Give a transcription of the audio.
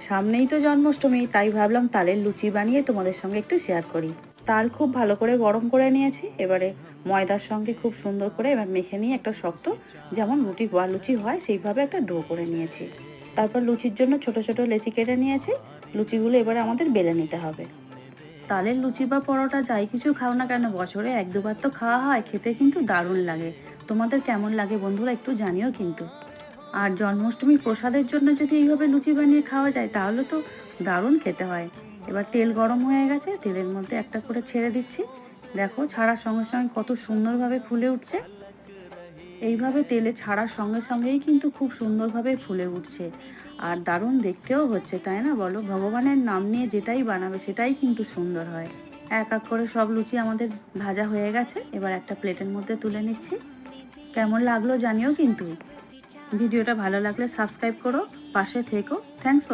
সামনেই তো জন্মাষ্টমী, তাই ভাবলাম তালের লুচি বানিয়ে তোমাদের সঙ্গে একটু শেয়ার করি। তাল খুব ভালো করে গরম করে নিয়েছি। এবারে ময়দার সঙ্গে খুব সুন্দর করে এবার মেখে নিয়ে একটা শক্ত, যেমন রুটি বা লুচি হয় সেইভাবে একটা ডো করে নিয়েছি। তারপর লুচির জন্য ছোট ছোট লেচি কেটে নিয়েছি। লুচিগুলো এবারে আমাদের বেলে নিতে হবে। তালের লুচি বা পরোটা যাই কিছু খাও না কেন, বছরে এক দুবার তো খাওয়া হয়, খেতে কিন্তু দারুণ লাগে। তোমাদের কেমন লাগে বন্ধুরা একটু জানিও কিন্তু। আর জন্মাষ্টমী প্রসাদের জন্য যদি এইভাবে লুচি বানিয়ে খাওয়া যায় তাহলে তো দারুণ খেতে হয়। এবার তেল গরম হয়ে গেছে, তেলের মধ্যে একটা করে ছেড়ে দিচ্ছি। দেখো ছাড়ার সঙ্গে সঙ্গে কত সুন্দরভাবে ফুলে উঠছে। এইভাবে তেলে ছাড়ার সঙ্গে সঙ্গেই কিন্তু খুব সুন্দরভাবে ফুলে উঠছে। আর দারুণ দেখতেও হচ্ছে, তাই না বলো? ভগবানের নাম নিয়ে যেটাই বানাবে সেটাই কিন্তু সুন্দর হয়। এক এক করে সব লুচি আমাদের ভাজা হয়ে গেছে। এবার একটা প্লেটের মধ্যে তুলে নিচ্ছি। কেমন লাগলো জানিও কিন্তু। ভিডিওটা ভালো লাগলে সাবস্ক্রাইব করো, পাশে থেকো। Thanks for